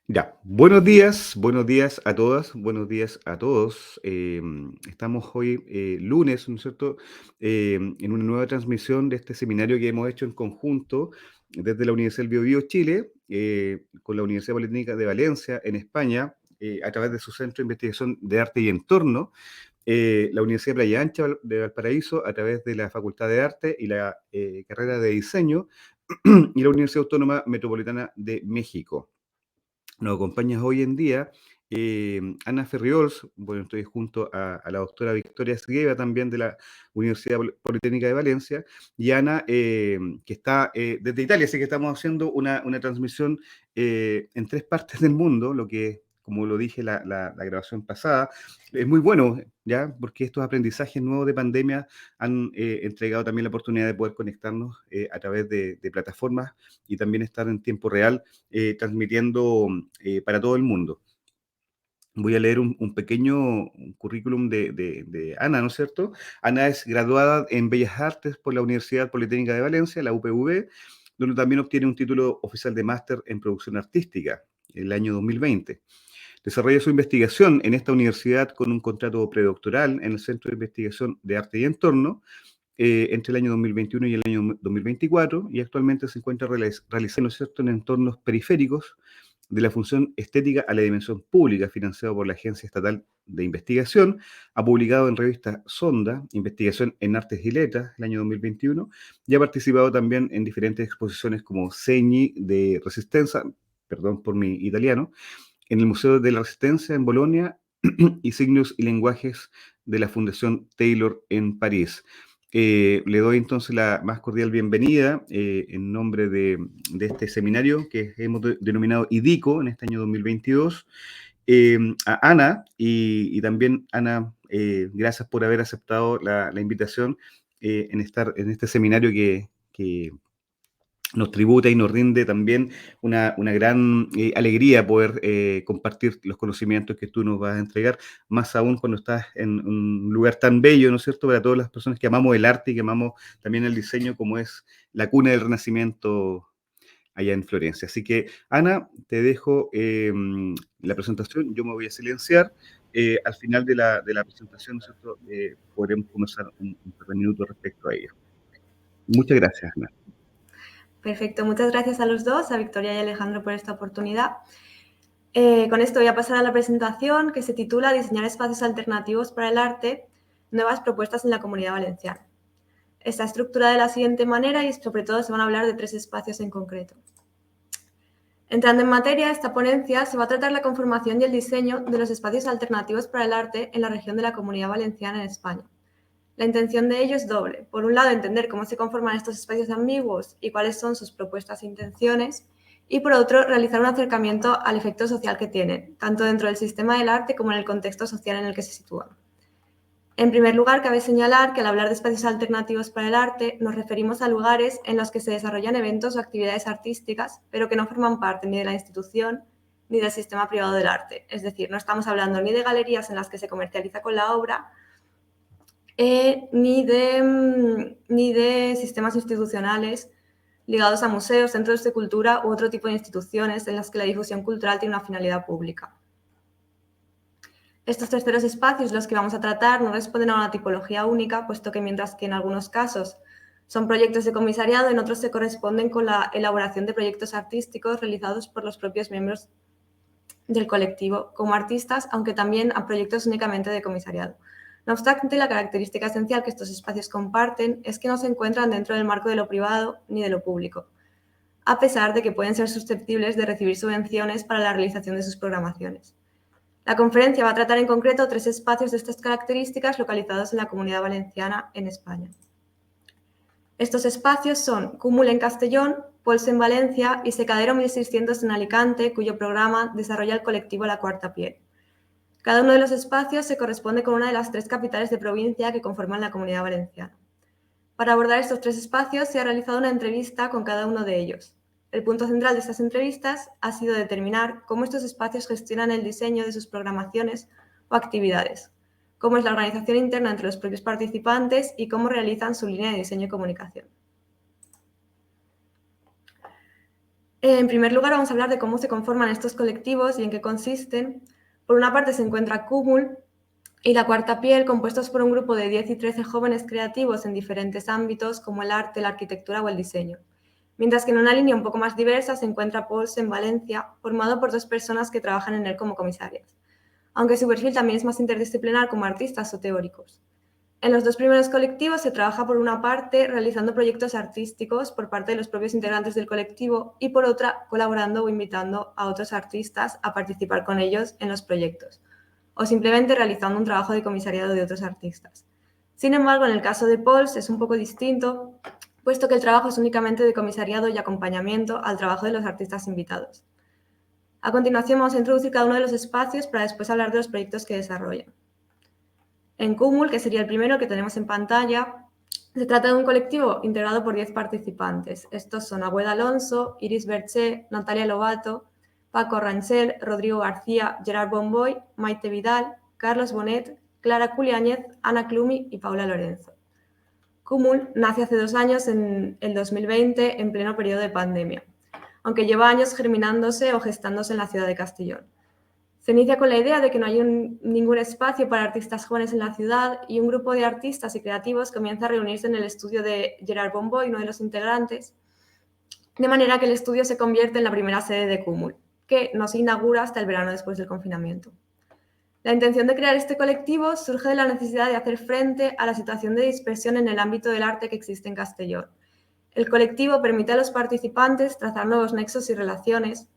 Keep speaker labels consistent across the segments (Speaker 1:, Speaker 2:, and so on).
Speaker 1: Ya, buenos días a todas, buenos días a todos. Estamos hoy lunes, ¿no es cierto?, en una nueva transmisión de este seminario que hemos hecho en conjunto desde la Universidad del Biobío Chile, con la Universidad Politécnica de Valencia, en España, a través de su Centro de Investigación de Arte y Entorno, la Universidad de Playa Ancha de Valparaíso, a través de la Facultad de Arte y la carrera de Diseño, y la Universidad Autónoma Metropolitana de México. Nos acompaña hoy en día Ana Ferriols. Bueno, estoy junto a la doctora Victoria Sigueva, también de la Universidad Politécnica de Valencia, y Ana, que está desde Italia, así que estamos haciendo una transmisión en tres partes del mundo, lo que, como lo dije la grabación pasada, es muy bueno, ¿ya? Porque estos aprendizajes nuevos de pandemia han entregado también la oportunidad de poder conectarnos a través de plataformas y también estar en tiempo real transmitiendo para todo el mundo. Voy a leer un pequeño currículum de Ana, ¿no es cierto? Ana es graduada en Bellas Artes por la Universidad Politécnica de Valencia, la UPV, donde también obtiene un título oficial de máster en producción artística el año 2020. Desarrolla su investigación en esta universidad con un contrato predoctoral en el Centro de Investigación de Arte y Entorno, entre el año 2021 y el año 2024, y actualmente se encuentra realizando, ¿cierto?, en entornos periféricos de la función estética a la dimensión pública, financiado por la Agencia Estatal de Investigación. Ha publicado en revista Sonda, Investigación en Artes y Letras, el año 2021, y ha participado también en diferentes exposiciones como Segni de Resistencia, perdón por mi italiano, en el Museo de la Resistencia en Bolonia y Signos y Lenguajes de la Fundación Taylor en París. Le doy entonces la más cordial bienvenida en nombre de este seminario que hemos denominado IDICO en este año 2022, a Ana, y también Ana, gracias por haber aceptado la invitación en estar en este seminario que nos tributa y nos rinde también una gran alegría poder compartir los conocimientos que tú nos vas a entregar, más aún cuando estás en un lugar tan bello, ¿no es cierto?, para todas las personas que amamos el arte y que amamos también el diseño, como es la cuna del Renacimiento allá en Florencia. Así que, Ana, te dejo la presentación, yo me voy a silenciar. Al final de la presentación, ¿no es cierto?, podremos conversar un par de minutos respecto a ello. Muchas gracias, Ana.
Speaker 2: Perfecto, muchas gracias a los dos, a Victoria y a Alejandro, por esta oportunidad. Con esto voy a pasar a la presentación, que se titula Diseñar espacios alternativos para el arte, nuevas propuestas en la Comunidad Valenciana. Está estructurada de la siguiente manera y sobre todo se van a hablar de 3 espacios en concreto. Entrando en materia, esta ponencia se va a tratar la conformación y el diseño de los espacios alternativos para el arte en la región de la Comunidad Valenciana en España. La intención de ello es doble. Por un lado, entender cómo se conforman estos espacios ambiguos y cuáles son sus propuestas e intenciones, y por otro, realizar un acercamiento al efecto social que tienen, tanto dentro del sistema del arte como en el contexto social en el que se sitúan. En primer lugar, cabe señalar que al hablar de espacios alternativos para el arte, nos referimos a lugares en los que se desarrollan eventos o actividades artísticas, pero que no forman parte ni de la institución ni del sistema privado del arte. Es decir, no estamos hablando ni de galerías en las que se comercializa con la obra, ni de sistemas institucionales ligados a museos, centros de cultura u otro tipo de instituciones en las que la difusión cultural tiene una finalidad pública. Estos terceros espacios, los que vamos a tratar, no responden a una tipología única, puesto que mientras que en algunos casos son proyectos de comisariado, en otros se corresponden con la elaboración de proyectos artísticos realizados por los propios miembros del colectivo como artistas, aunque también a proyectos únicamente de comisariado. No obstante, la característica esencial que estos espacios comparten es que no se encuentran dentro del marco de lo privado ni de lo público, a pesar de que pueden ser susceptibles de recibir subvenciones para la realización de sus programaciones. La conferencia va a tratar en concreto 3 espacios de estas características localizados en la Comunidad Valenciana en España. Estos espacios son Cúmul en Castellón, Pols en Valencia y Secadero 1600 en Alicante, cuyo programa desarrolla el colectivo La Cuarta Piel. Cada uno de los espacios se corresponde con una de las 3 capitales de provincia que conforman la Comunidad Valenciana. Para abordar estos 3 espacios se ha realizado una entrevista con cada uno de ellos. El punto central de estas entrevistas ha sido determinar cómo estos espacios gestionan el diseño de sus programaciones o actividades, cómo es la organización interna entre los propios participantes y cómo realizan su línea de diseño y comunicación. En primer lugar, vamos a hablar de cómo se conforman estos colectivos y en qué consisten. Por una parte se encuentra Cúmul y La Cuarta Piel, compuestos por un grupo de 10 y 13 jóvenes creativos en diferentes ámbitos como el arte, la arquitectura o el diseño. Mientras que en una línea un poco más diversa se encuentra Pols en Valencia, formado por 2 personas que trabajan en él como comisarias, aunque su perfil también es más interdisciplinar como artistas o teóricos. En los 2 primeros colectivos se trabaja por una parte realizando proyectos artísticos por parte de los propios integrantes del colectivo y por otra colaborando o invitando a otros artistas a participar con ellos en los proyectos o simplemente realizando un trabajo de comisariado de otros artistas. Sin embargo, en el caso de Pols es un poco distinto, puesto que el trabajo es únicamente de comisariado y acompañamiento al trabajo de los artistas invitados. A continuación vamos a introducir cada uno de los espacios para después hablar de los proyectos que desarrollan. En Cúmul, que sería el primero que tenemos en pantalla, se trata de un colectivo integrado por 10 participantes. Estos son Agüeda Alonso, Iris Berché, Natalia Lobato, Paco Ranchel, Rodrigo García, Gerard Bomboy, Maite Vidal, Carlos Bonet, Clara Culiáñez, Ana Clumi y Paula Lorenzo. Cúmul nace hace 2 años, en el 2020, en pleno periodo de pandemia, aunque lleva años germinándose o gestándose en la ciudad de Castellón. Se inicia con la idea de que no hay ningún espacio para artistas jóvenes en la ciudad y un grupo de artistas y creativos comienza a reunirse en el estudio de Gerard Bomboy, uno de los integrantes, de manera que el estudio se convierte en la primera sede de Cúmul, que no se inaugura hasta el verano después del confinamiento. La intención de crear este colectivo surge de la necesidad de hacer frente a la situación de dispersión en el ámbito del arte que existe en Castellón. El colectivo permite a los participantes trazar nuevos nexos y relaciones,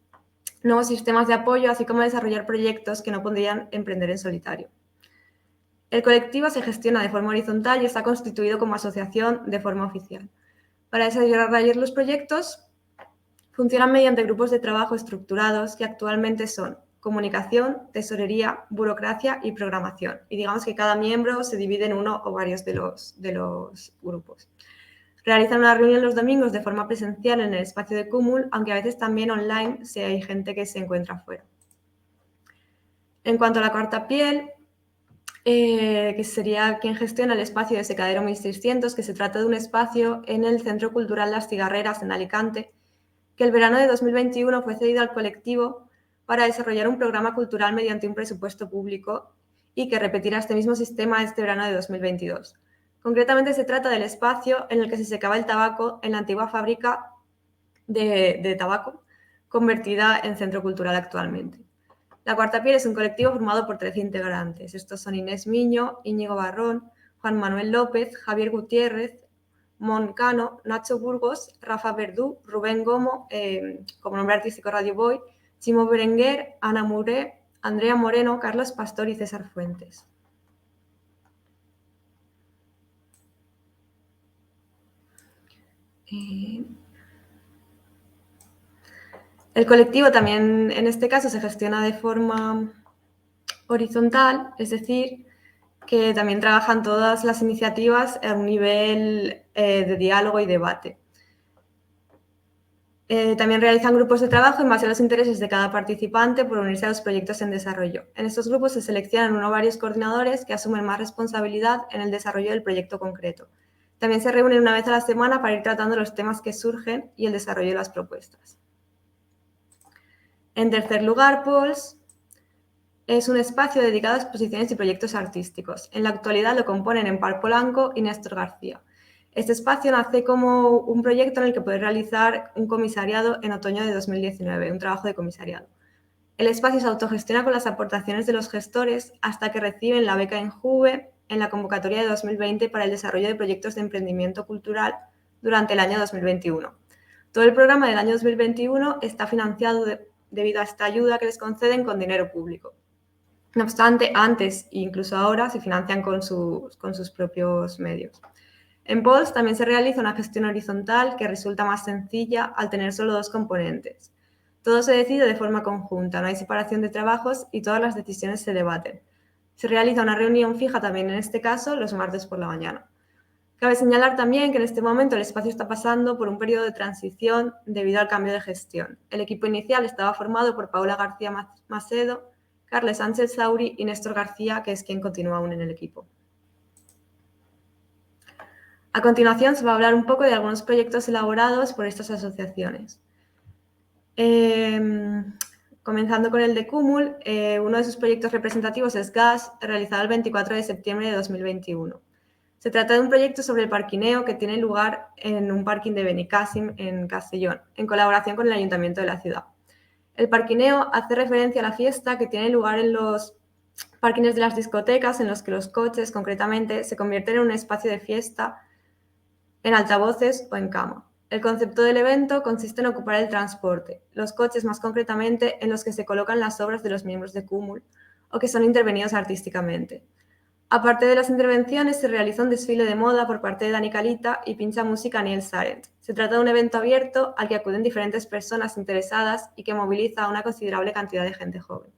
Speaker 2: nuevos sistemas de apoyo, así como desarrollar proyectos que no podrían emprender en solitario. El colectivo se gestiona de forma horizontal y está constituido como asociación de forma oficial. Para desarrollar los proyectos, funcionan mediante grupos de trabajo estructurados que actualmente son comunicación, tesorería, burocracia y programación. Y digamos que cada miembro se divide en uno o varios de los grupos. Realizan una reunión los domingos de forma presencial en el espacio de Cúmul, aunque a veces también online si hay gente que se encuentra fuera. En cuanto a La Cuarta Piel, que sería quien gestiona el espacio de Secadero 1600, que se trata de un espacio en el Centro Cultural Las Cigarreras, en Alicante, que el verano de 2021 fue cedido al colectivo para desarrollar un programa cultural mediante un presupuesto público y que repetirá este mismo sistema este verano de 2022. Concretamente se trata del espacio en el que se secaba el tabaco en la antigua fábrica de tabaco, convertida en centro cultural actualmente. La Cuarta Piel es un colectivo formado por 13 integrantes. Estos son Inés Miño, Íñigo Barrón, Juan Manuel López, Javier Gutiérrez, Moncano, Nacho Burgos, Rafa Verdú, Rubén Gomo, como nombre artístico Radio Boy, Chimo Berenguer, Ana Muré, Andrea Moreno, Carlos Pastor y César Fuentes. El colectivo también, en este caso, se gestiona de forma horizontal, es decir, que también trabajan todas las iniciativas a un nivel de diálogo y debate. También realizan grupos de trabajo en base a los intereses de cada participante por unirse a los proyectos en desarrollo. En estos grupos se seleccionan uno o varios coordinadores que asumen más responsabilidad en el desarrollo del proyecto concreto. También se reúnen una vez a la semana para ir tratando los temas que surgen y el desarrollo de las propuestas. En tercer lugar, Pols es un espacio dedicado a exposiciones y proyectos artísticos. En la actualidad lo componen Empar Polanco y Néstor García. Este espacio nace como un proyecto en el que poder realizar un comisariado en otoño de 2019, un trabajo de comisariado. El espacio se autogestiona con las aportaciones de los gestores hasta que reciben la beca Enjuve en la convocatoria de 2020 para el desarrollo de proyectos de emprendimiento cultural durante el año 2021. Todo el programa del año 2021 está financiado debido a esta ayuda que les conceden con dinero público. No obstante, antes e incluso ahora se financian con sus propios medios. En Pols también se realiza una gestión horizontal que resulta más sencilla al tener solo 2 componentes. Todo se decide de forma conjunta, no hay separación de trabajos y todas las decisiones se debaten. Se realiza una reunión fija también en este caso los martes por la mañana. Cabe señalar también que en este momento el espacio está pasando por un periodo de transición debido al cambio de gestión. El equipo inicial estaba formado por Paula García Macedo, Carles Sánchez Sauri y Néstor García, que es quien continúa aún en el equipo. A continuación se va a hablar un poco de algunos proyectos elaborados por estas asociaciones. Comenzando con el de Cúmul, uno de sus proyectos representativos es Gas, realizado el 24 de septiembre de 2021. Se trata de un proyecto sobre el parquineo que tiene lugar en un parking de Benicàssim, en Castellón, en colaboración con el Ayuntamiento de la ciudad. El parquineo hace referencia a la fiesta que tiene lugar en los parkings de las discotecas, en los que los coches, concretamente, se convierten en un espacio de fiesta, en altavoces o en cama. El concepto del evento consiste en ocupar el transporte, los coches más concretamente en los que se colocan las obras de los miembros de Cúmul o que son intervenidos artísticamente. Aparte de las intervenciones, se realiza un desfile de moda por parte de Dani Calita y pincha música Neil Sarent. Se trata de un evento abierto al que acuden diferentes personas interesadas y que moviliza a una considerable cantidad de gente joven.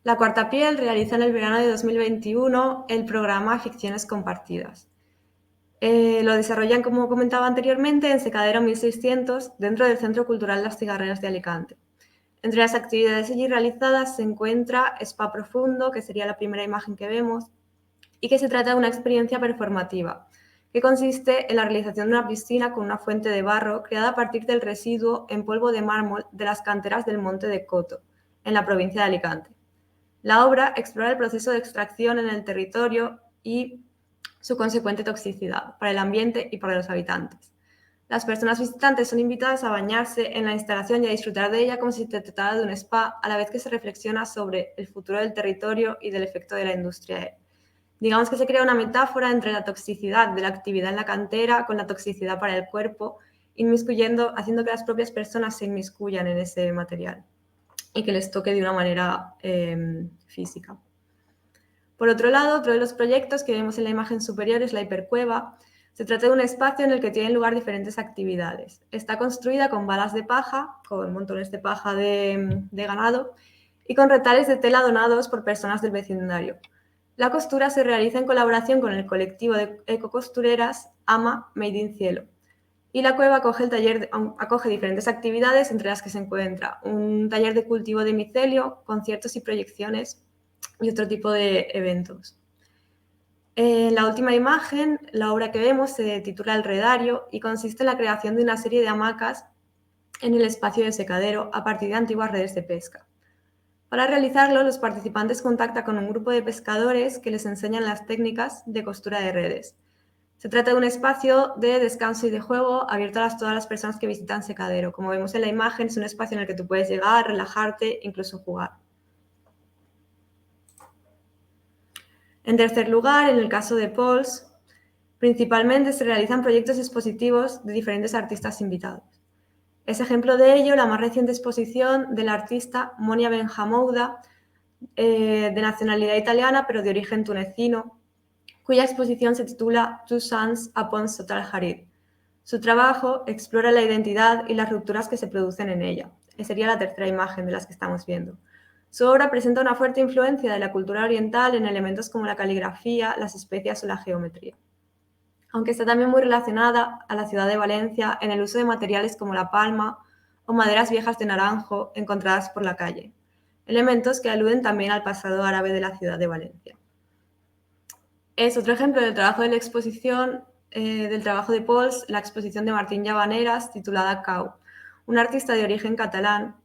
Speaker 2: La Cuarta Piel realiza en el verano de 2021 el programa Ficciones Compartidas. Lo desarrollan, como comentaba anteriormente, en Secadero 1600, dentro del Centro Cultural Las Cigarreras de Alicante. Entre las actividades allí realizadas se encuentra Spa Profundo, que sería la primera imagen que vemos, y que se trata de una experiencia performativa, que consiste en la realización de una piscina con una fuente de barro creada a partir del residuo en polvo de mármol de las canteras del Monte de Coto, en la provincia de Alicante. La obra explora el proceso de extracción en el territorio y su consecuente toxicidad para el ambiente y para los habitantes. Las personas visitantes son invitadas a bañarse en la instalación y a disfrutar de ella como si se tratara de un spa, a la vez que se reflexiona sobre el futuro del territorio y del efecto de la industria. Digamos que se crea una metáfora entre la toxicidad de la actividad en la cantera con la toxicidad para el cuerpo, haciendo que las propias personas se inmiscuyan en ese material y que les toque de una manera física. Por otro lado, otro de los proyectos que vemos en la imagen superior es la hipercueva. Se trata de un espacio en el que tienen lugar diferentes actividades. Está construida con balas de paja, con montones de paja de ganado y con retales de tela donados por personas del vecindario. La costura se realiza en colaboración con el colectivo de ecocostureras AMA Made in Cielo. Y la cueva acoge diferentes actividades, entre las que se encuentra un taller de cultivo de micelio, conciertos y proyecciones y otro tipo de eventos. En la última imagen, la obra que vemos se titula El Redario y consiste en la creación de una serie de hamacas en el espacio de secadero a partir de antiguas redes de pesca. Para realizarlo, los participantes contactan con un grupo de pescadores que les enseñan las técnicas de costura de redes. Se trata de un espacio de descanso y de juego abierto a todas las personas que visitan Secadero. Como vemos en la imagen, es un espacio en el que tú puedes llegar, relajarte, incluso jugar. En tercer lugar, en el caso de Pols, principalmente se realizan proyectos expositivos de diferentes artistas invitados. Es ejemplo de ello la más reciente exposición de la artista Monia Benhamouda, de nacionalidad italiana pero de origen tunecino, cuya exposición se titula Two Suns upon Sotal Harid. Su trabajo explora la identidad y las rupturas que se producen en ella. Esa sería la tercera imagen de las que estamos viendo. Su obra presenta una fuerte influencia de la cultura oriental en elementos como la caligrafía, las especias o la geometría, aunque está también muy relacionada a la ciudad de Valencia en el uso de materiales como la palma o maderas viejas de naranjo encontradas por la calle, elementos que aluden también al pasado árabe de la ciudad de Valencia. Es otro ejemplo del trabajo de la exposición, del trabajo de Pols, la exposición de Martín Llavaneras titulada Cau, un artista de origen catalán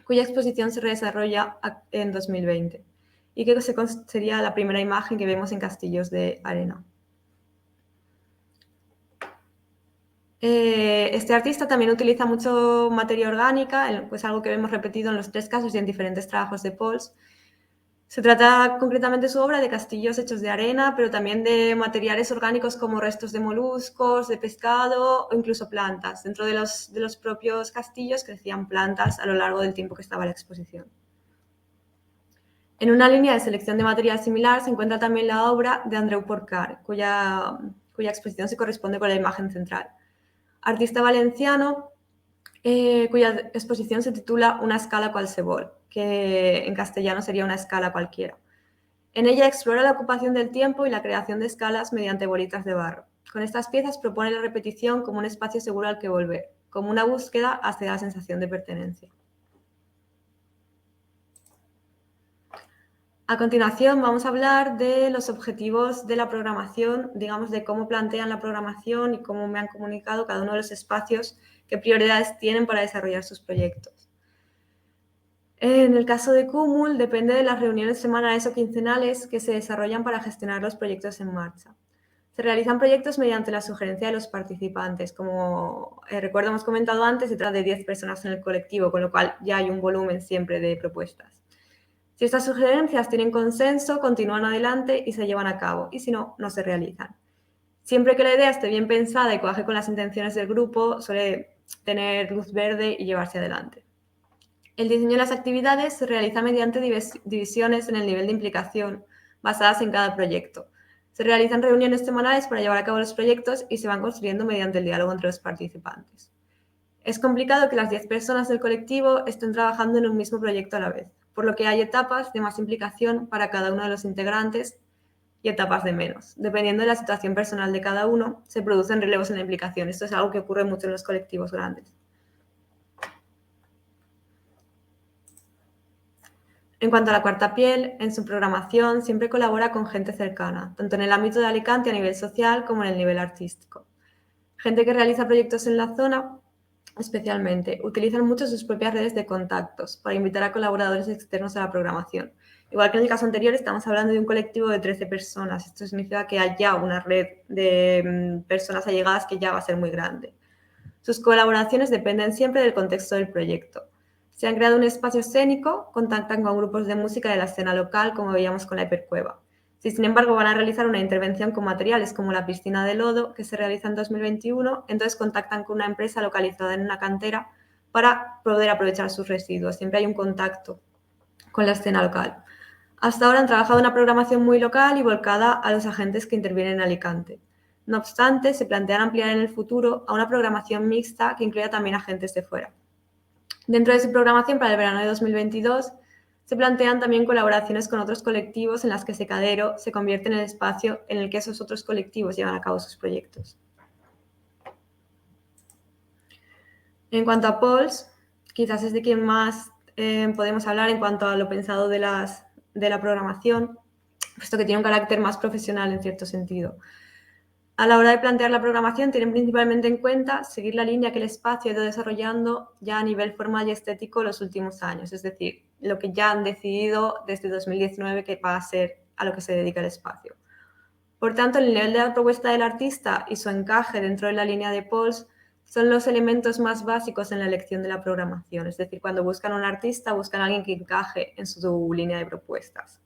Speaker 2: cuya exposición se desarrolla en 2020 y que sería la primera imagen que vemos en Castillos de Arena. Este artista también utiliza mucho materia orgánica, pues algo que vemos repetido en los tres casos y en diferentes trabajos de Pols. Se trata concretamente su obra de castillos hechos de arena, pero también de materiales orgánicos como restos de moluscos, de pescado o incluso plantas. Dentro de los propios castillos crecían plantas a lo largo del tiempo que estaba la exposición. En una línea de selección de material similar se encuentra también la obra de Andreu Porcar, cuya exposición se corresponde con la imagen central. Artista valenciano, cuya exposición se titula Una escala qualsevol, que en castellano sería una escala cualquiera. En ella explora la ocupación del tiempo y la creación de escalas mediante bolitas de barro. Con estas piezas propone la repetición como un espacio seguro al que volver, como una búsqueda hacia la sensación de pertenencia. A continuación vamos a hablar de los objetivos de la programación, digamos de cómo plantean la programación y cómo me han comunicado cada uno de los espacios, qué prioridades tienen para desarrollar sus proyectos. En el caso de Cumul, depende de las reuniones semanales o quincenales que se desarrollan para gestionar los proyectos en marcha. Se realizan proyectos mediante la sugerencia de los participantes. Como recuerdo hemos comentado antes, se trata de 10 personas en el colectivo, con lo cual ya hay un volumen siempre de propuestas. Si estas sugerencias tienen consenso, continúan adelante y se llevan a cabo, y si no, no se realizan. Siempre que la idea esté bien pensada y cuaje con las intenciones del grupo, suele tener luz verde y llevarse adelante. El diseño de las actividades se realiza mediante divisiones en el nivel de implicación, basadas en cada proyecto. Se realizan reuniones semanales para llevar a cabo los proyectos y se van construyendo mediante el diálogo entre los participantes. Es complicado que las 10 personas del colectivo estén trabajando en un mismo proyecto a la vez, por lo que hay etapas de más implicación para cada uno de los integrantes y etapas de menos. Dependiendo de la situación personal de cada uno, se producen relevos en la implicación. Esto es algo que ocurre mucho en los colectivos grandes. En cuanto a la Cuarta Piel, en su programación siempre colabora con gente cercana, tanto en el ámbito de Alicante a nivel social como en el nivel artístico. Gente que realiza proyectos en la zona, especialmente, utilizan mucho sus propias redes de contactos para invitar a colaboradores externos a la programación. Igual que en el caso anterior, estamos hablando de un colectivo de 13 personas. Esto significa que hay ya una red de personas allegadas que ya va a ser muy grande. Sus colaboraciones dependen siempre del contexto del proyecto. Si han creado un espacio escénico, contactan con grupos de música de la escena local, como veíamos con la hipercueva. Si, sin embargo, van a realizar una intervención con materiales como la piscina de lodo, que se realiza en 2021, entonces contactan con una empresa localizada en una cantera para poder aprovechar sus residuos. Siempre hay un contacto con la escena local. Hasta ahora han trabajado una programación muy local y volcada a los agentes que intervienen en Alicante. No obstante, se plantean ampliar en el futuro a una programación mixta que incluya también agentes de fuera. Dentro de su programación para el verano de 2022, se plantean también colaboraciones con otros colectivos en las que Secadero se convierte en el espacio en el que esos otros colectivos llevan a cabo sus proyectos. En cuanto a Pols, quizás es de quien más podemos hablar en cuanto a lo pensado de la programación, puesto que tiene un carácter más profesional en cierto sentido. A la hora de plantear la programación, tienen principalmente en cuenta seguir la línea que el espacio ha ido desarrollando ya a nivel formal y estético los últimos años, es decir, lo que ya han decidido desde 2019 que va a ser a lo que se dedica el espacio. Por tanto, el nivel de la propuesta del artista y su encaje dentro de la línea de Pols son los elementos más básicos en la elección de la programación, es decir, cuando buscan un artista, buscan a alguien que encaje en su línea de propuestas.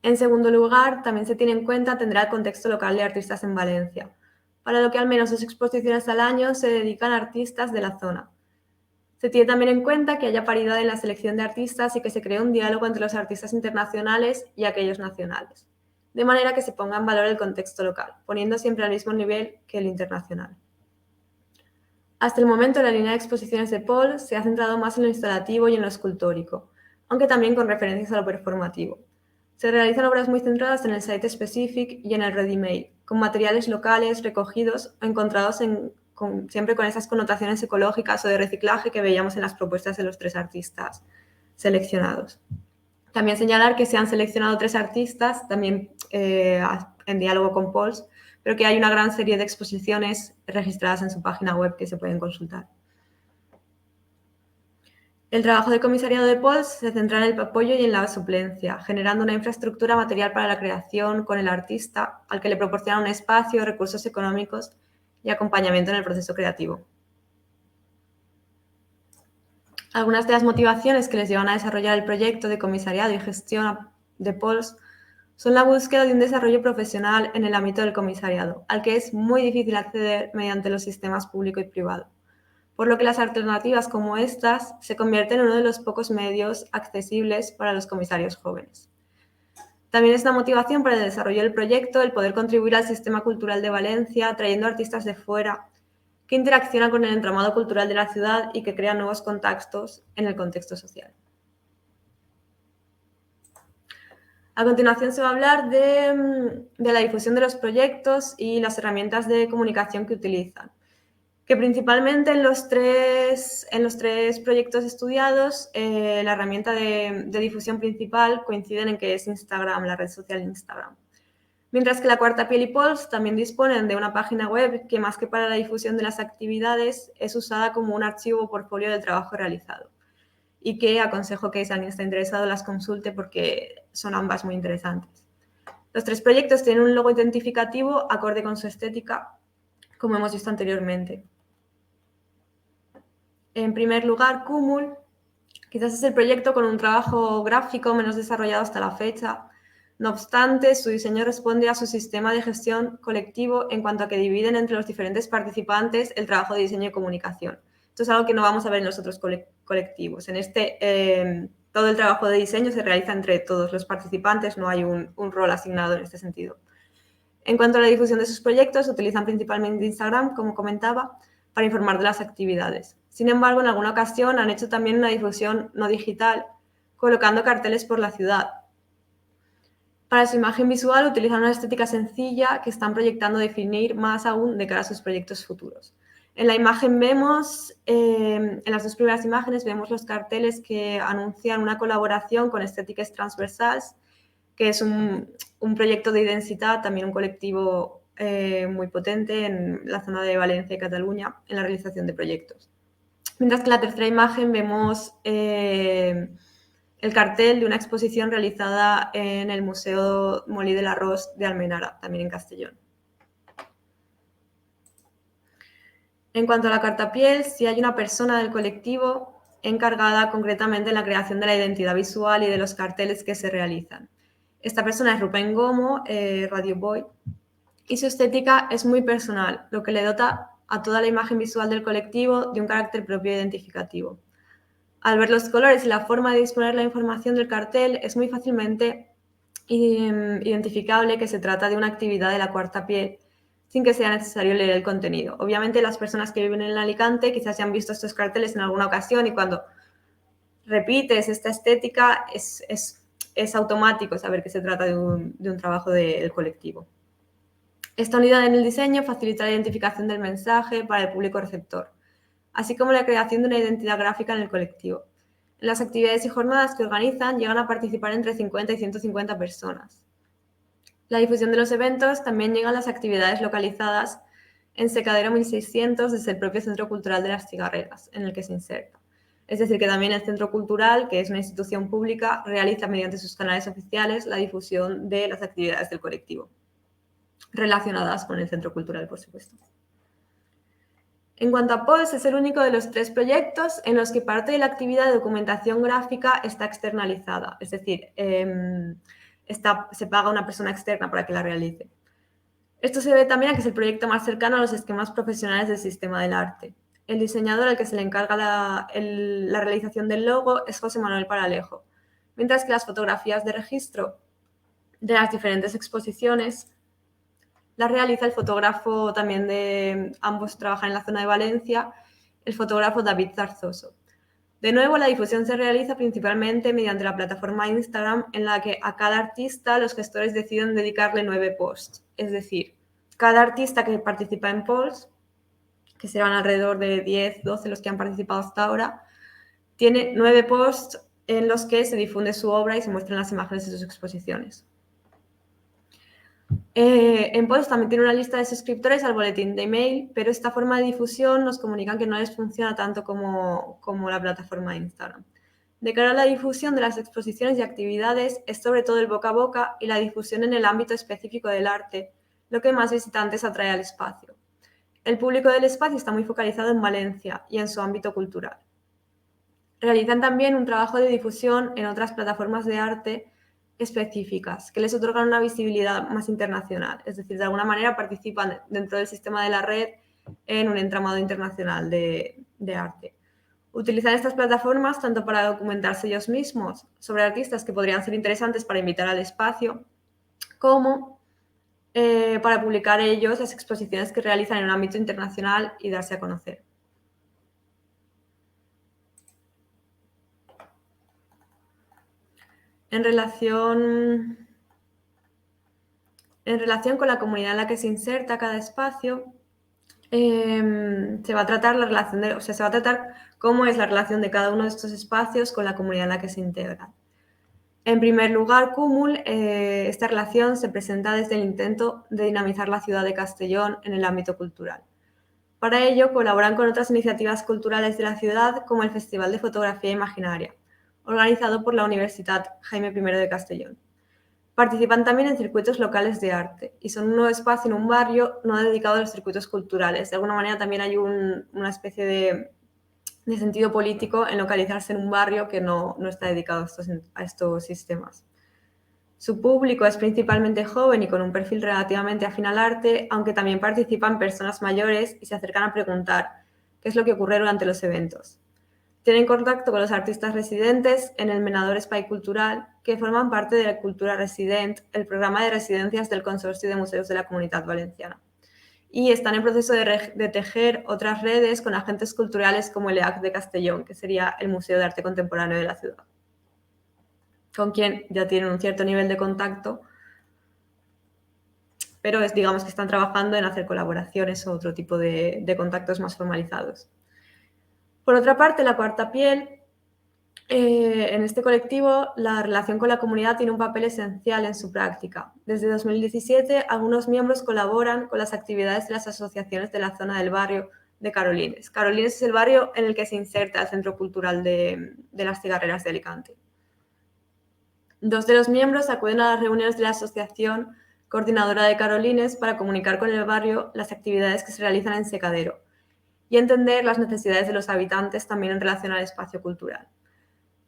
Speaker 2: En segundo lugar, también se tiene en cuenta tendrá el contexto local de artistas en Valencia, para lo que al menos 2 exposiciones al año se dedican a artistas de la zona. Se tiene también en cuenta que haya paridad en la selección de artistas y que se cree un diálogo entre los artistas internacionales y aquellos nacionales, de manera que se ponga en valor el contexto local, poniendo siempre al mismo nivel que el internacional. Hasta el momento, la línea de exposiciones de Paul se ha centrado más en lo instalativo y en lo escultórico, aunque también con referencias a lo performativo. Se realizan obras muy centradas en el site-specific y en el ready-made, con materiales locales recogidos o encontrados siempre con esas connotaciones ecológicas o de reciclaje que veíamos en las propuestas de los 3 artistas seleccionados. También señalar que se han seleccionado 3 artistas, también en diálogo con Pols, pero que hay una gran serie de exposiciones registradas en su página web que se pueden consultar. El trabajo de comisariado de Pols se centra en el apoyo y en la suplencia, generando una infraestructura material para la creación con el artista, al que le proporciona un espacio, recursos económicos y acompañamiento en el proceso creativo. Algunas de las motivaciones que les llevan a desarrollar el proyecto de comisariado y gestión de Pols son la búsqueda de un desarrollo profesional en el ámbito del comisariado, al que es muy difícil acceder mediante los sistemas público y privado, por lo que las alternativas como estas se convierten en uno de los pocos medios accesibles para los comisarios jóvenes. También es una motivación para el desarrollo del proyecto el poder contribuir al sistema cultural de Valencia, trayendo artistas de fuera que interaccionan con el entramado cultural de la ciudad y que crean nuevos contactos en el contexto social. A continuación se va a hablar de la difusión de los proyectos y las herramientas de comunicación que utilizan. Que principalmente en los tres proyectos estudiados, la herramienta de difusión principal coinciden en que es Instagram, la red social Instagram. Mientras que la Cuarta Piel y Pols también disponen de una página web que, más que para la difusión de las actividades, es usada como un archivo o portfolio del trabajo realizado. Y que aconsejo que si alguien está interesado las consulte porque son ambas muy interesantes. Los tres proyectos tienen un logo identificativo acorde con su estética, como hemos visto anteriormente. En primer lugar, Cumul, quizás es el proyecto con un trabajo gráfico menos desarrollado hasta la fecha. No obstante, su diseño responde a su sistema de gestión colectivo en cuanto a que dividen entre los diferentes participantes el trabajo de diseño y comunicación. Esto es algo que no vamos a ver en los otros colectivos. En este, todo el trabajo de diseño se realiza entre todos los participantes, no hay un rol asignado en este sentido. En cuanto a la difusión de sus proyectos, utilizan principalmente Instagram, como comentaba, para informar de las actividades. Sin embargo, en alguna ocasión han hecho también una difusión no digital, colocando carteles por la ciudad. Para su imagen visual utilizan una estética sencilla que están proyectando definir más aún de cara a sus proyectos futuros. En la imagen vemos, en las dos primeras imágenes vemos los carteles que anuncian una colaboración con Estétiques Transversals, que es un proyecto de identidad, también un colectivo muy potente en la zona de Valencia y Cataluña en la realización de proyectos. Mientras que en la tercera imagen vemos el cartel de una exposición realizada en el Museo Molí del Arròs de Almenara, también en Castellón. En cuanto a la cartapiel, sí hay una persona del colectivo encargada concretamente en la creación de la identidad visual y de los carteles que se realizan. Esta persona es Rubén Gomo, Radio Boy, y su estética es muy personal, lo que le dota a toda la imagen visual del colectivo de un carácter propio e identificativo. Al ver los colores y la forma de disponer la información del cartel, es muy fácilmente identificable que se trata de una actividad de la Cuarta Piel, sin que sea necesario leer el contenido. Obviamente, las personas que viven en Alicante quizás ya han visto estos carteles en alguna ocasión y cuando repites esta estética es automático saber que se trata de un trabajo del colectivo. Esta unidad en el diseño facilita la identificación del mensaje para el público receptor, así como la creación de una identidad gráfica en el colectivo. En las actividades y jornadas que organizan llegan a participar entre 50 y 150 personas. La difusión de los eventos también llegan las actividades localizadas en Secadero 1600 desde el propio Centro Cultural de las Cigarreras, en el que se inserta. Es decir, que también el Centro Cultural, que es una institución pública, realiza mediante sus canales oficiales la difusión de las actividades del colectivo, relacionadas con el Centro Cultural, por supuesto. En cuanto a POLS, es el único de los tres proyectos en los que parte de la actividad de documentación gráfica está externalizada, es decir, se paga a una persona externa para que la realice. Esto se debe también a que es el proyecto más cercano a los esquemas profesionales del sistema del arte. El diseñador al que se le encarga la realización del logo es José Manuel Paralejo, mientras que las fotografías de registro de las diferentes exposiciones las realiza el fotógrafo también ambos trabajan en la zona de Valencia, el fotógrafo David Zarzoso. De nuevo, la difusión se realiza principalmente mediante la plataforma Instagram, en la que a cada artista los gestores deciden dedicarle 9 posts. Es decir, cada artista que participa en polls, que serán alrededor de 10, 12 los que han participado hasta ahora, tiene 9 posts en los que se difunde su obra y se muestran las imágenes de sus exposiciones. En Post también tiene una lista de suscriptores al boletín de email, pero esta forma de difusión nos comunican que no les funciona tanto como la plataforma de Instagram. De cara a la difusión de las exposiciones y actividades, es sobre todo el boca a boca y la difusión en el ámbito específico del arte, lo que más visitantes atrae al espacio. El público del espacio está muy focalizado en Valencia y en su ámbito cultural. Realizan también un trabajo de difusión en otras plataformas de arte específicas, que les otorgan una visibilidad más internacional. Es decir, de alguna manera participan dentro del sistema de la red en un entramado internacional de arte. Utilizan estas plataformas tanto para documentarse ellos mismos sobre artistas que podrían ser interesantes para invitar al espacio, como para publicar ellos las exposiciones que realizan en un ámbito internacional y darse a conocer. En relación con la comunidad en la que se inserta cada espacio, Se va a tratar se va a tratar cómo es la relación de cada uno de estos espacios con la comunidad en la que se integran. En primer lugar, Cúmul, esta relación se presenta desde el intento de dinamizar la ciudad de Castellón en el ámbito cultural. Para ello, colaboran con otras iniciativas culturales de la ciudad, como el Festival de Fotografía Imaginaria, organizado por la Universidad Jaime I de Castellón. Participan también en circuitos locales de arte y son un nuevo espacio en un barrio no dedicado a los circuitos culturales. De alguna manera también hay una especie de sentido político en localizarse en un barrio que no está dedicado a estos sistemas. Su público es principalmente joven y con un perfil relativamente afín al arte, aunque también participan personas mayores y se acercan a preguntar qué es lo que ocurre durante los eventos. Tienen contacto con los artistas residentes en el Menador Espai Cultural, que forman parte de la Cultura Resident, el programa de residencias del Consorcio de Museos de la Comunitat Valenciana. Y están en proceso de tejer otras redes con agentes culturales como el EAC de Castellón, que sería el Museo de Arte Contemporáneo de la ciudad, con quien ya tienen un cierto nivel de contacto, pero digamos que están trabajando en hacer colaboraciones o otro tipo de contactos más formalizados. Por otra parte, la Cuarta Piel, en este colectivo, la relación con la comunidad tiene un papel esencial en su práctica. Desde 2017, algunos miembros colaboran con las actividades de las asociaciones de la zona del barrio de Carolines. Carolines es el barrio en el que se inserta el Centro Cultural de las Cigarreras de Alicante. 2 de los miembros acuden a las reuniones de la Asociación Coordinadora de Carolines para comunicar con el barrio las actividades que se realizan en Secadero y entender las necesidades de los habitantes también en relación al espacio cultural.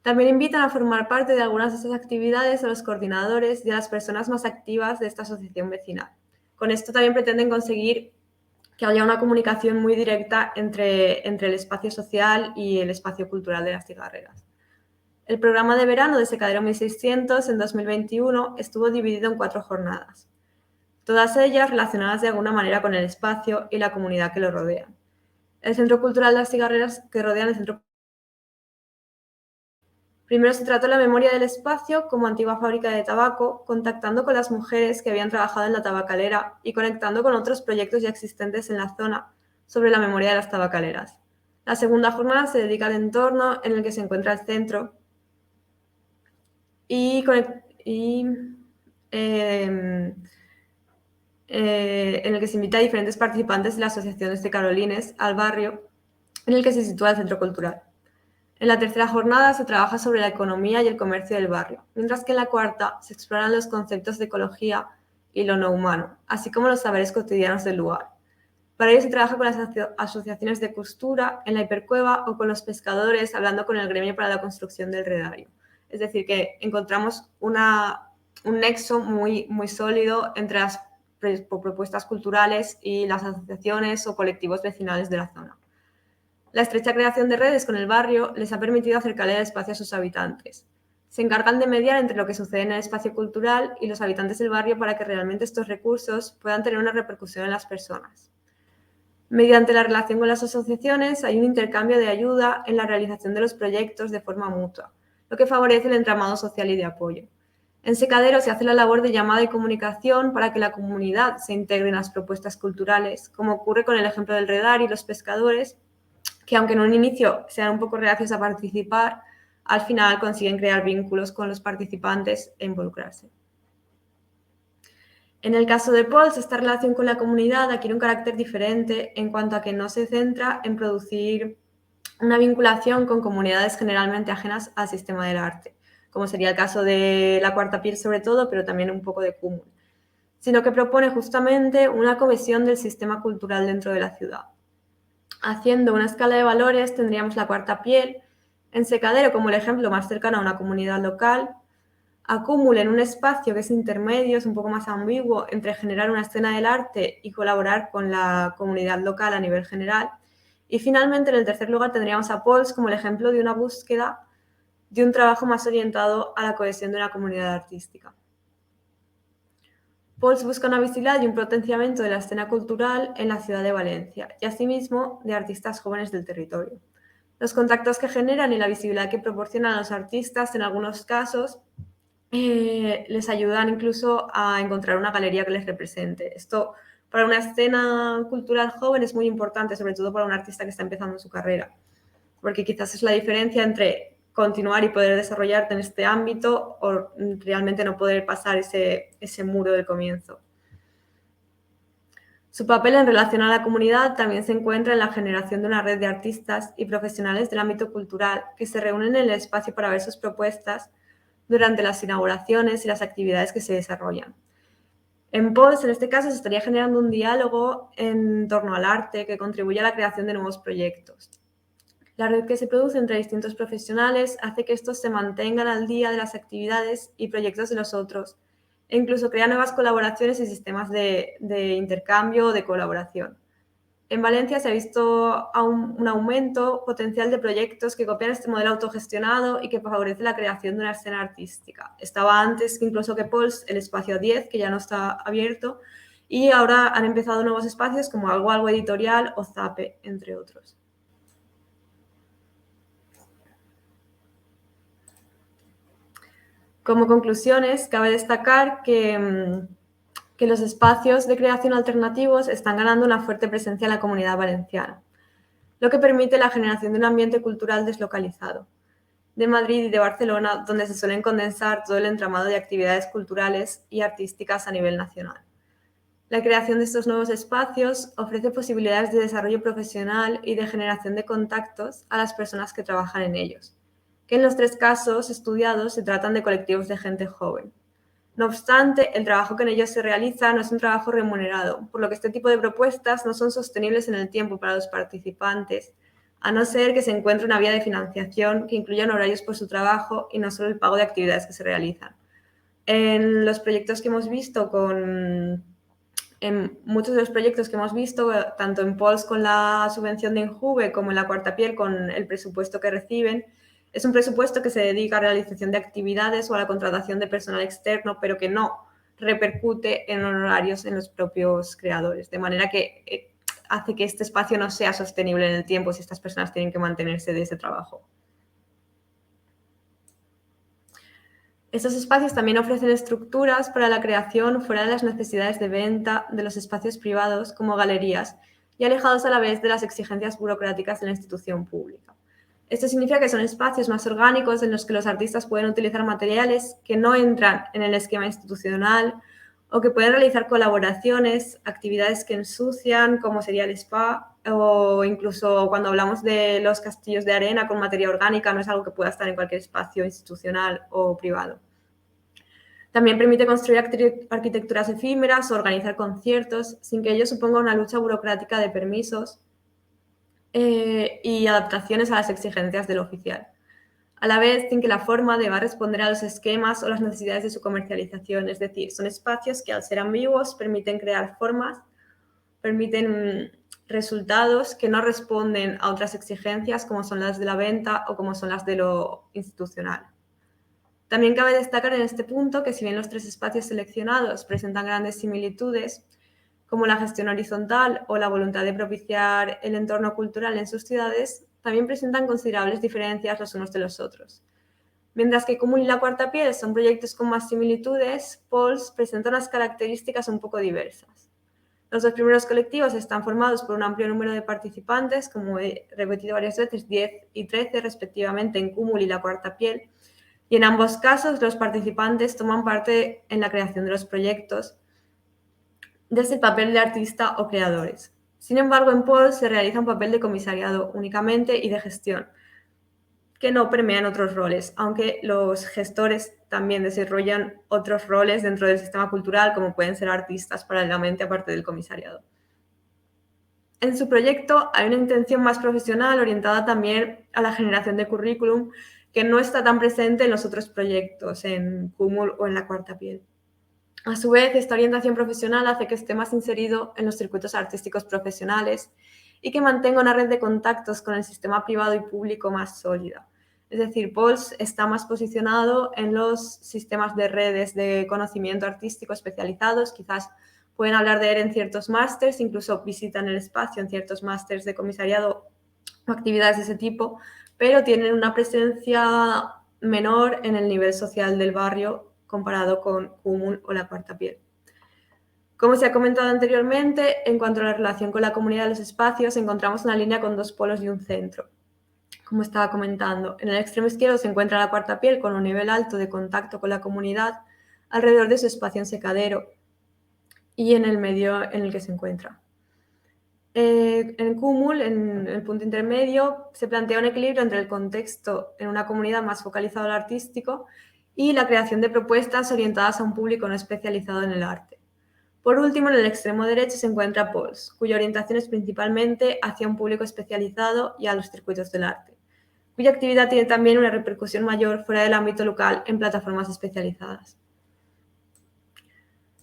Speaker 2: También invitan a formar parte de algunas de estas actividades a los coordinadores y a las personas más activas de esta asociación vecinal. Con esto también pretenden conseguir que haya una comunicación muy directa entre el espacio social y el espacio cultural de las cigarreras. El programa de verano de Secadero 1600 en 2021 estuvo dividido en 4 jornadas, todas ellas relacionadas de alguna manera con el espacio y la comunidad que lo rodea. El Centro Cultural de las Cigarreras que rodean el centro. Primero se trató la memoria del espacio como antigua fábrica de tabaco, contactando con las mujeres que habían trabajado en la tabacalera y conectando con otros proyectos ya existentes en la zona sobre la memoria de las tabacaleras. La segunda jornada se dedica al entorno en el que se encuentra el centro y en el que se invita a diferentes participantes de las asociaciones de Carolines al barrio en el que se sitúa el centro cultural. En la tercera jornada se trabaja sobre la economía y el comercio del barrio, mientras que en la cuarta se exploran los conceptos de ecología y lo no humano, así como los saberes cotidianos del lugar. Para ello se trabaja con las asociaciones de costura, en la hipercueva o con los pescadores, hablando con el gremio para la construcción del redario. Es decir, que encontramos un nexo muy, muy sólido entre las propuestas culturales y las asociaciones o colectivos vecinales de la zona. La estrecha creación de redes con el barrio les ha permitido acercarle el espacio a sus habitantes. Se encargan de mediar entre lo que sucede en el espacio cultural y los habitantes del barrio para que realmente estos recursos puedan tener una repercusión en las personas. Mediante la relación con las asociaciones hay un intercambio de ayuda en la realización de los proyectos de forma mutua, lo que favorece el entramado social y de apoyo. En Secadero se hace la labor de llamada y comunicación para que la comunidad se integre en las propuestas culturales, como ocurre con el ejemplo del redar y los pescadores, que aunque en un inicio sean un poco reacios a participar, al final consiguen crear vínculos con los participantes e involucrarse. En el caso de Pols, esta relación con la comunidad adquiere un carácter diferente en cuanto a que no se centra en producir una vinculación con comunidades generalmente ajenas al sistema del arte, como sería el caso de la Cuarta Piel sobre todo, pero también un poco de Cúmul, sino que propone justamente una cohesión del sistema cultural dentro de la ciudad. Haciendo una escala de valores, tendríamos la Cuarta Piel en Secadero como el ejemplo más cercano a una comunidad local, acumulen un espacio que es intermedio, es un poco más ambiguo entre generar una escena del arte y colaborar con la comunidad local a nivel general. Y finalmente, en el tercer lugar, tendríamos a Pols como el ejemplo de una búsqueda de un trabajo más orientado a la cohesión de una comunidad artística. Pols busca una visibilidad y un potenciamiento de la escena cultural en la ciudad de Valencia y asimismo de artistas jóvenes del territorio. Los contactos que generan y la visibilidad que proporcionan a los artistas en algunos casos les ayudan incluso a encontrar una galería que les represente. Esto para una escena cultural joven es muy importante, sobre todo para un artista que está empezando su carrera, porque quizás es la diferencia entre continuar y poder desarrollarte en este ámbito o realmente no poder pasar ese muro del comienzo. Su papel en relación a la comunidad también se encuentra en la generación de una red de artistas y profesionales del ámbito cultural que se reúnen en el espacio para ver sus propuestas durante las inauguraciones y las actividades que se desarrollan. En POLS, en este caso, se estaría generando un diálogo en torno al arte que contribuye a la creación de nuevos proyectos. La red que se produce entre distintos profesionales hace que estos se mantengan al día de las actividades y proyectos de los otros, e incluso crea nuevas colaboraciones y sistemas de intercambio o de colaboración. En Valencia se ha visto un aumento potencial de proyectos que copian este modelo autogestionado y que favorece la creación de una escena artística. Estaba antes incluso que POLS el espacio 10, que ya no está abierto, y ahora han empezado nuevos espacios como Algo Editorial o Zape, entre otros. Como conclusiones, cabe destacar que los espacios de creación alternativos están ganando una fuerte presencia en la Comunidad Valenciana, lo que permite la generación de un ambiente cultural deslocalizado. De Madrid y de Barcelona, donde se suelen condensar todo el entramado de actividades culturales y artísticas a nivel nacional. La creación de estos nuevos espacios ofrece posibilidades de desarrollo profesional y de generación de contactos a las personas que trabajan en ellos, que en los 3 casos estudiados se tratan de colectivos de gente joven. No obstante, el trabajo que en ellos se realiza no es un trabajo remunerado, por lo que este tipo de propuestas no son sostenibles en el tiempo para los participantes, a no ser que se encuentre una vía de financiación que incluya horarios por su trabajo y no solo el pago de actividades que se realizan. En los proyectos que hemos visto en muchos de los proyectos que hemos visto, tanto en POLS con la subvención de Injuve como en la Cuarta Piel con el presupuesto que reciben, es un presupuesto que se dedica a la realización de actividades o a la contratación de personal externo, pero que no repercute en honorarios en los propios creadores, de manera que hace que este espacio no sea sostenible en el tiempo si estas personas tienen que mantenerse de ese trabajo. Estos espacios también ofrecen estructuras para la creación fuera de las necesidades de venta de los espacios privados como galerías y alejados a la vez de las exigencias burocráticas de la institución pública. Esto significa que son espacios más orgánicos en los que los artistas pueden utilizar materiales que no entran en el esquema institucional o que pueden realizar colaboraciones, actividades que ensucian, como sería el spa, o incluso cuando hablamos de los castillos de arena con materia orgánica, no es algo que pueda estar en cualquier espacio institucional o privado. También permite construir arquitecturas efímeras o organizar conciertos sin que ello suponga una lucha burocrática de permisos y adaptaciones a las exigencias del oficial, a la vez sin que la forma deba responder a los esquemas o las necesidades de su comercialización. Es decir, son espacios que al ser ambiguos permiten crear formas, permiten resultados que no responden a otras exigencias como son las de la venta o como son las de lo institucional. También cabe destacar en este punto que si bien los 3 espacios seleccionados presentan grandes similitudes, como la gestión horizontal o la voluntad de propiciar el entorno cultural en sus ciudades, también presentan considerables diferencias los unos de los otros. Mientras que Cúmul y La Cuarta Piel son proyectos con más similitudes, POLS presenta unas características un poco diversas. Los 2 primeros colectivos están formados por un amplio número de participantes, como he repetido varias veces, 10 y 13 respectivamente en Cúmul y La Cuarta Piel, y en ambos casos los participantes toman parte en la creación de los proyectos desde el papel de artista o creadores. Sin embargo, en POLS se realiza un papel de comisariado únicamente y de gestión, que no permean otros roles, aunque los gestores también desarrollan otros roles dentro del sistema cultural, como pueden ser artistas paralelamente aparte del comisariado. En su proyecto hay una intención más profesional orientada también a la generación de currículum que no está tan presente en los otros proyectos, en Cúmul o en La Cuarta Piel. A su vez, esta orientación profesional hace que esté más inserido en los circuitos artísticos profesionales y que mantenga una red de contactos con el sistema privado y público más sólida. Es decir, POLS está más posicionado en los sistemas de redes de conocimiento artístico especializados, quizás pueden hablar de él en ciertos másters, incluso visitan el espacio en ciertos másters de comisariado o actividades de ese tipo, pero tienen una presencia menor en el nivel social del barrio comparado con Cúmul o La Cuarta Piel. Como se ha comentado anteriormente, en cuanto a la relación con la comunidad de los espacios, encontramos una línea con dos polos y un centro. Como estaba comentando, en el extremo izquierdo se encuentra la cuarta piel con un nivel alto de contacto con la comunidad alrededor de su espacio en secadero y en el medio en el que se encuentra. En Cúmul, en el punto intermedio, se plantea un equilibrio entre el contexto en una comunidad más focalizado al artístico y la creación de propuestas orientadas a un público no especializado en el arte. Por último, en el extremo derecho se encuentra Pols, cuya orientación es principalmente hacia un público especializado y a los circuitos del arte, cuya actividad tiene también una repercusión mayor fuera del ámbito local en plataformas especializadas.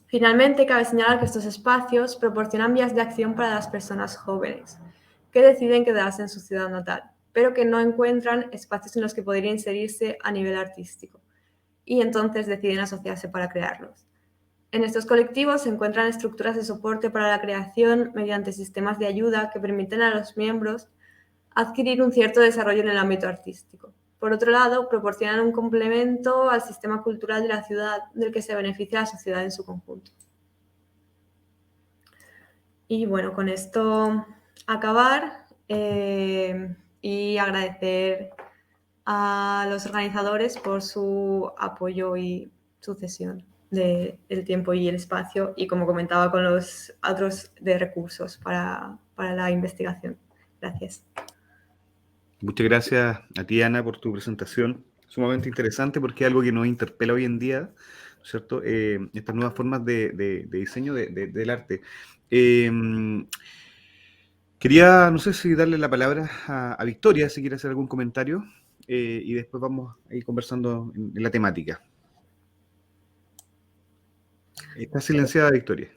Speaker 2: Finalmente, cabe señalar que estos espacios proporcionan vías de acción para las personas jóvenes que deciden quedarse en su ciudad natal, pero que no encuentran espacios en los que podrían inserirse a nivel artístico y entonces deciden asociarse para crearlos. En estos colectivos se encuentran estructuras de soporte para la creación mediante sistemas de ayuda que permiten a los miembros adquirir un cierto desarrollo en el ámbito artístico. Por otro lado, proporcionan un complemento al sistema cultural de la ciudad del que se beneficia la sociedad en su conjunto. Y bueno, con esto acabar y agradecer a los organizadores por su apoyo y sucesión del tiempo y el espacio y, como comentaba, con los otros de recursos para la investigación. Gracias.
Speaker 1: Muchas gracias a ti, Ana, por tu presentación. Sumamente interesante porque es algo que nos interpela hoy en día, ¿no es cierto? Estas nuevas formas de diseño del arte. Eh, Quería, no sé si darle la palabra a Victoria, si quiere hacer algún comentario, y después vamos a ir conversando en la temática. Está silenciada, Victoria.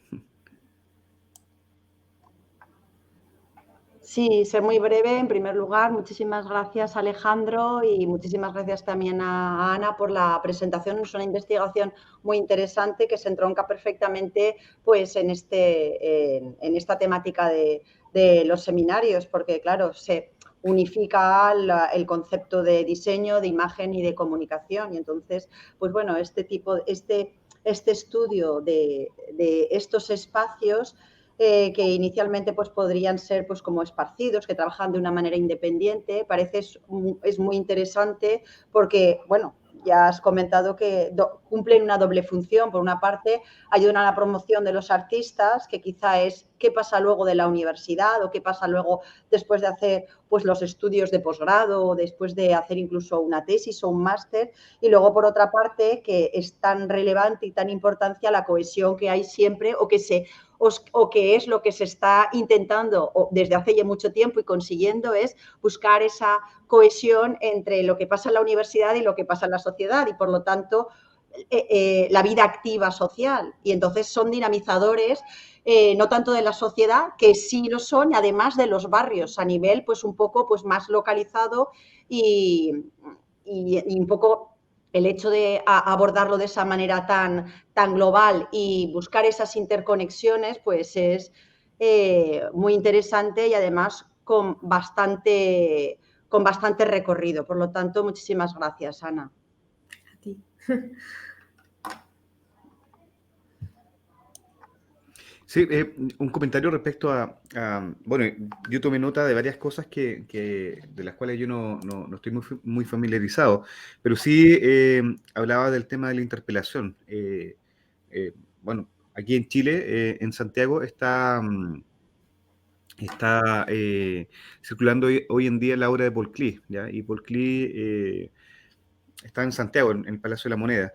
Speaker 3: Sí, ser muy breve. En primer lugar, muchísimas gracias, Alejandro, y muchísimas gracias también a Ana por la presentación. Es una investigación muy interesante que se entronca perfectamente pues, en esta temática de los seminarios, porque, claro, se unifica el concepto de diseño, de imagen y de comunicación. Y entonces, pues bueno, este estudio de estos espacios que inicialmente pues, podrían ser pues, como esparcidos, que trabajan de una manera independiente. Parece es muy interesante porque, bueno, ya has comentado que cumplen una doble función. Por una parte, ayudan a la promoción de los artistas, que quizá es qué pasa luego de la universidad o qué pasa luego después de hacer pues, los estudios de posgrado o después de hacer incluso una tesis o un máster. Y luego, por otra parte, que es tan relevante y tan importante la cohesión que hay siempre o que es lo que se está intentando desde hace ya mucho tiempo y consiguiendo es buscar esa cohesión entre lo que pasa en la universidad y lo que pasa en la sociedad y, por lo tanto, la vida activa social. Y entonces son dinamizadores no tanto de la sociedad, que sí lo son, además de los barrios a nivel pues un poco pues, más localizado y un poco el hecho de abordarlo de esa manera tan global y buscar esas interconexiones, pues es muy interesante y además con bastante recorrido. Por lo tanto, muchísimas gracias, Ana.
Speaker 2: A ti.
Speaker 1: Sí, un comentario respecto bueno, yo tomé nota de varias cosas de las cuales yo no estoy muy familiarizado, pero sí hablaba del tema de la interpelación. Bueno, aquí en Chile, en Santiago, está circulando hoy en día la obra de Paul Klee, ¿ya? Y Paul Klee está en Santiago, en el Palacio de la Moneda.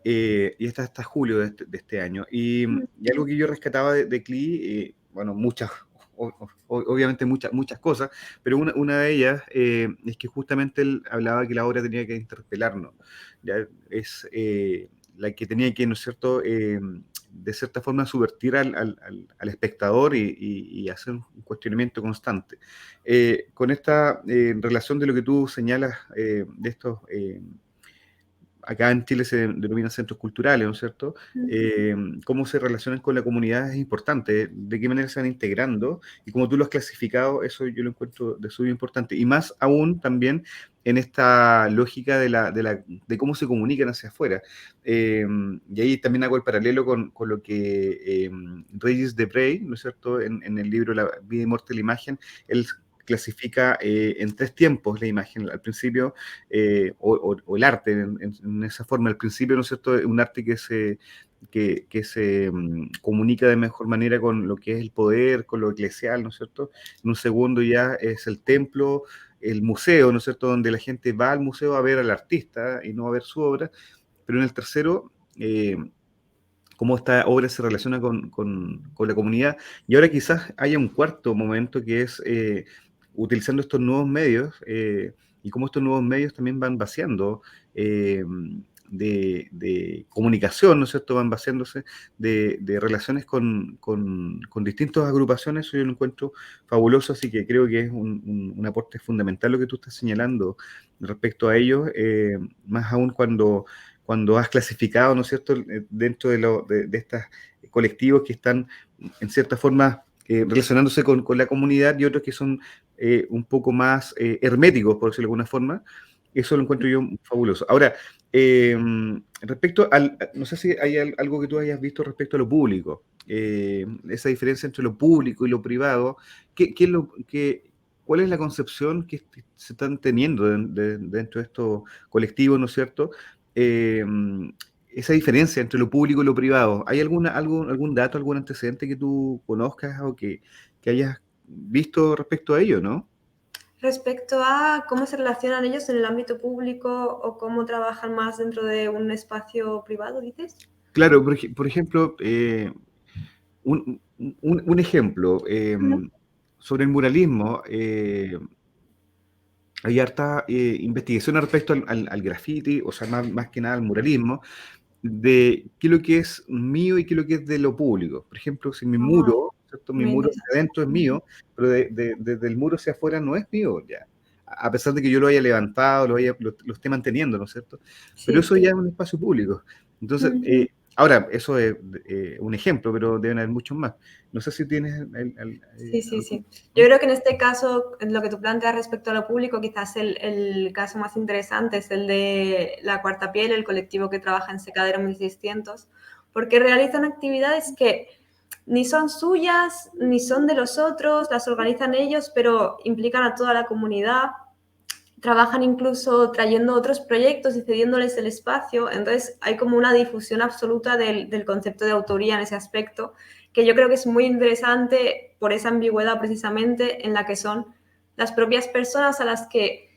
Speaker 1: Y está hasta julio de este año. Y algo que yo rescataba de Klee, bueno, obviamente muchas cosas, pero una de ellas es que justamente él hablaba que la obra tenía que interpelarnos. ¿Ya? Es la que tenía que, ¿no es cierto?, de cierta forma subvertir al espectador y hacer un cuestionamiento constante. Con esta relación de lo que tú señalas de estos... acá en Chile se denominan centros culturales, ¿no es cierto? Cómo se relacionan con la comunidad es importante, de qué manera se van integrando, y como tú lo has clasificado, eso yo lo encuentro de súper importante, y más aún también en esta lógica de cómo se comunican hacia afuera. Y ahí también hago el paralelo con lo que Regis Debray, ¿no es cierto?, en el libro La vida y muerte de la imagen, él clasifica en 3 tiempos la imagen. Al principio, o el arte en esa forma. Al principio, ¿no es cierto?, un arte que se comunica de mejor manera con lo que es el poder, con lo eclesial, ¿no es cierto? En un segundo ya es el templo, el museo, ¿no es cierto?, donde la gente va al museo a ver al artista y no a ver su obra. Pero en el tercero, cómo esta obra se relaciona con la comunidad. Y ahora quizás haya un cuarto momento que es utilizando estos nuevos medios, y cómo estos nuevos medios también van vaciando eh, de comunicación, ¿no es cierto? Van vaciándose de relaciones con distintas agrupaciones. Eso yo lo encuentro fabuloso, así que creo que es un aporte fundamental lo que tú estás señalando respecto a ellos, más aún cuando has clasificado, ¿no es cierto?, dentro de estos colectivos que están, en cierta forma, relacionándose con la comunidad, y otros que son un poco más herméticos, por decirlo de alguna forma. Eso lo encuentro yo fabuloso. Ahora, respecto no sé si hay algo que tú hayas visto respecto a lo público, esa diferencia entre lo público y lo privado. ¿Qué es cuál es la concepción que se están teniendo dentro de estos colectivos, ¿no es cierto? eh, Esa diferencia entre lo público y lo privado. ¿Hay algún dato, algún antecedente que tú conozcas o que hayas visto respecto a ello, no?
Speaker 2: Respecto a cómo se relacionan ellos en el ámbito público o cómo trabajan más dentro de un espacio privado, ¿dices?
Speaker 1: Claro, por ejemplo, un ejemplo sobre el muralismo. Hay harta investigación respecto al graffiti, o sea, más que nada al muralismo, de qué es lo que es mío y qué es lo que es de lo público. Por ejemplo, si mi
Speaker 2: Ah,
Speaker 1: muro, ¿cierto? Mi
Speaker 2: muy
Speaker 1: muro de
Speaker 2: interesante.
Speaker 1: adentro es mío, pero desde el muro hacia afuera no es mío ya. A pesar de que yo lo haya levantado, lo esté manteniendo, ¿no es cierto? Pero
Speaker 2: Sí.
Speaker 1: eso ya es un espacio público. Entonces,
Speaker 2: Ujú.
Speaker 1: ahora, eso es un ejemplo, pero deben haber muchos más. No sé si tienes
Speaker 2: Sí, sí,
Speaker 1: algo.
Speaker 2: sí. Yo creo que en este caso, en lo que tú planteas respecto a lo público, quizás el caso más interesante es el de La Cuarta Piel, el colectivo que trabaja en Secadero 1600, porque realizan actividades que ni son suyas, ni son de los otros, las organizan ellos, pero implican a toda la comunidad. Trabajan incluso trayendo otros proyectos y cediéndoles el espacio. Entonces hay como una difusión absoluta del concepto de autoría en ese aspecto, que yo creo que es muy interesante por esa ambigüedad precisamente en la que son las propias personas a las que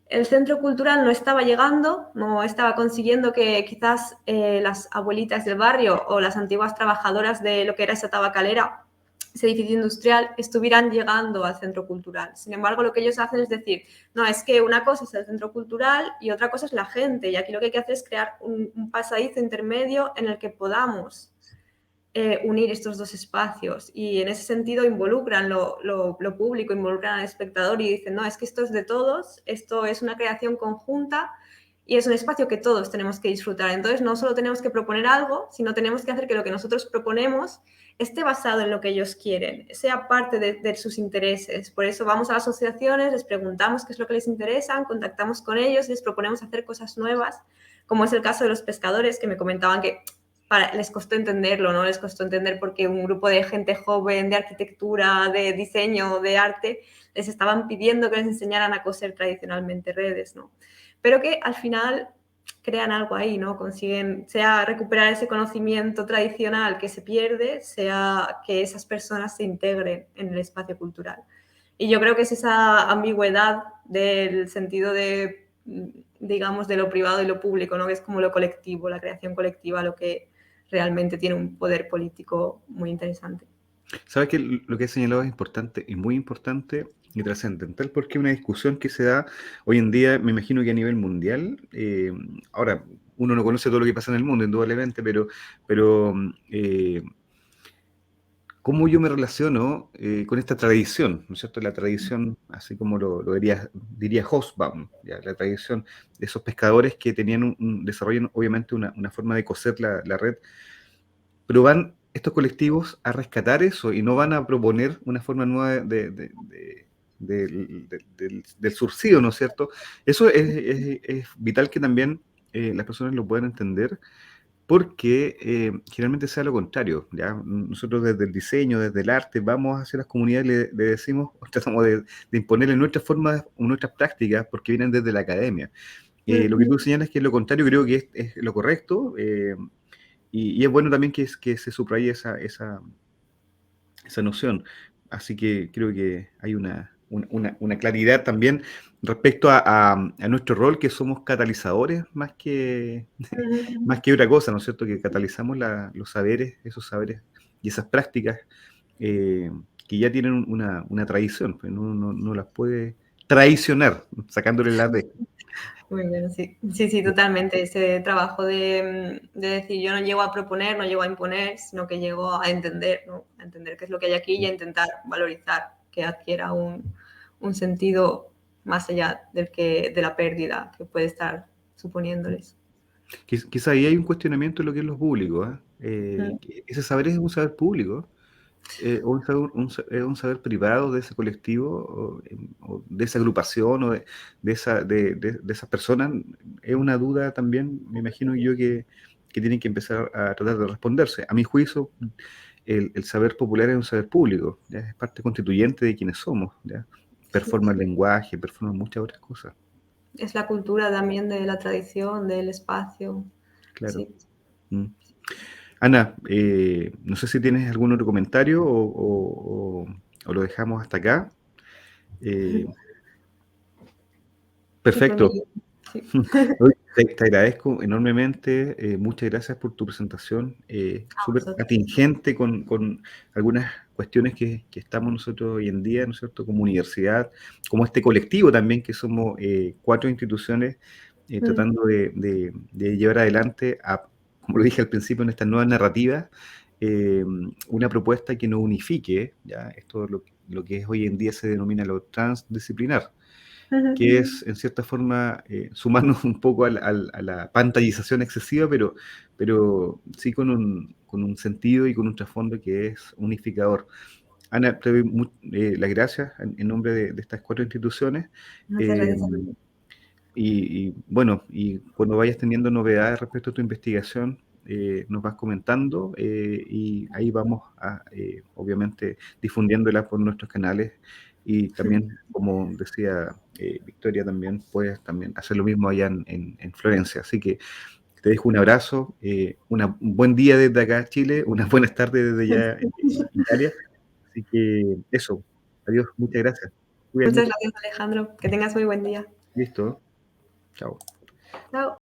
Speaker 2: el centro cultural no estaba llegando, no estaba consiguiendo que quizás las abuelitas del barrio o las antiguas trabajadoras de lo que era esa tabacalera, ese edificio industrial, estuvieran llegando al centro cultural. Sin embargo, lo que ellos hacen es decir, no, es que una cosa es el centro cultural y otra cosa es la gente, y aquí lo que hay que hacer es crear un pasadizo intermedio en el que podamos unir estos dos espacios, y en ese sentido involucran lo público, involucran al espectador y dicen, no, es que esto es de todos, esto es una creación conjunta y es un espacio que todos tenemos que disfrutar. Entonces no solo tenemos que proponer algo, sino tenemos que hacer que lo que nosotros proponemos esté basado en lo que ellos quieren, sea parte de sus intereses. Por eso vamos a las asociaciones, les preguntamos qué es lo que les interesa, contactamos con ellos, les proponemos hacer cosas nuevas, como es el caso de los pescadores, que me comentaban que les costó entenderlo, ¿no? Les costó entender porque un grupo de gente joven, de arquitectura, de diseño, de arte, les estaban pidiendo que les enseñaran a coser tradicionalmente redes, ¿no? Pero que al final crean algo ahí, ¿no? Consiguen, sea recuperar ese conocimiento tradicional que se pierde, sea que esas personas se integren en el espacio cultural. Y yo creo que es esa ambigüedad del sentido de, digamos, de lo privado y lo público, ¿no? Que es como lo colectivo, la creación colectiva, lo que realmente tiene un poder político muy interesante.
Speaker 1: Sabes que lo que he señalado es importante y muy importante y trascendental, porque es una discusión que se da hoy en día, me imagino que a nivel mundial. Ahora, uno no conoce todo lo que pasa en el mundo, indudablemente, pero cómo yo me relaciono con esta tradición, ¿no es cierto? La tradición, así como lo diría Hobsbawm, ¿ya? La tradición de esos pescadores que tenían desarrollan obviamente una forma de coser la red, pero van estos colectivos a rescatar eso y no van a proponer una forma nueva de del surcido, ¿no es cierto? Eso es vital que también las personas lo puedan entender, porque generalmente sea lo contrario, ¿ya? Nosotros desde el diseño, desde el arte, vamos hacia las comunidades y le decimos, tratamos de imponerle nuestras formas, nuestras prácticas, porque vienen desde la academia. Lo que tú señalas que es lo contrario, creo que es lo correcto, y es bueno también que se subraye esa noción. Así que creo que hay una claridad también respecto a nuestro rol, que somos catalizadores más que otra cosa, ¿no es cierto? Que catalizamos los saberes, esos saberes y esas prácticas eh, que ya tienen una tradición, pues no las puede traicionar, sacándole la D.
Speaker 2: Muy bien, sí. Sí, sí, totalmente. Ese trabajo de decir, yo no llego a proponer, no llego a imponer, sino que llego a entender, ¿no? A entender qué es lo que hay aquí y a intentar valorizar, que adquiera un sentido más allá de la pérdida que puede estar suponiéndoles.
Speaker 1: Quizá ahí hay un cuestionamiento de lo que es lo público, ¿eh? Que ese saber es un saber público, o es un saber privado de ese colectivo, o de esa agrupación, o de esas personas. Es una duda también, me imagino yo, que tienen que empezar a tratar de responderse. A mi juicio, el saber popular es un saber público, ¿ya? Es parte constituyente de quienes somos, ¿ya? Performa el lenguaje, performa muchas otras cosas,
Speaker 2: Es la cultura también de la tradición, del espacio.
Speaker 1: claro.
Speaker 2: Sí.
Speaker 1: Mm. Ana, no sé si tienes algún otro comentario o lo dejamos hasta acá. Eh,
Speaker 2: Sí, por
Speaker 1: perfecto.
Speaker 2: mí. Sí.
Speaker 1: Oye, te agradezco enormemente. Muchas gracias por tu presentación.
Speaker 2: A
Speaker 1: Súper
Speaker 2: vosotros.
Speaker 1: atingente con algunas cuestiones que estamos nosotros hoy en día, ¿no es cierto? Como universidad, como este colectivo también, que somos 4 instituciones tratando de llevar adelante, como lo dije al principio, en esta nueva narrativa, una propuesta que nos unifique, ¿ya? Esto es lo que es hoy en día se denomina lo transdisciplinar, que es, en cierta forma, sumarnos un poco a la pantallización excesiva, pero sí con un sentido y con un trasfondo que es unificador. Ana, te doy las gracias en nombre de estas 4 instituciones.
Speaker 2: Muchas
Speaker 1: eh,
Speaker 2: gracias a ti.
Speaker 1: bueno, y cuando vayas teniendo novedades respecto a tu investigación, nos vas comentando, y ahí vamos obviamente, difundiéndola por nuestros canales, y también, como decía Victoria, también puedes también hacer lo mismo allá en Florencia. Así que te dejo un abrazo, un buen día desde acá, Chile, unas buenas tardes desde allá en Italia. Así que eso, adiós, muchas gracias. Cuídate
Speaker 2: Muchas
Speaker 1: mucho.
Speaker 2: gracias, Alejandro. Que tengas muy buen día.
Speaker 1: Listo, chao.
Speaker 2: Chao.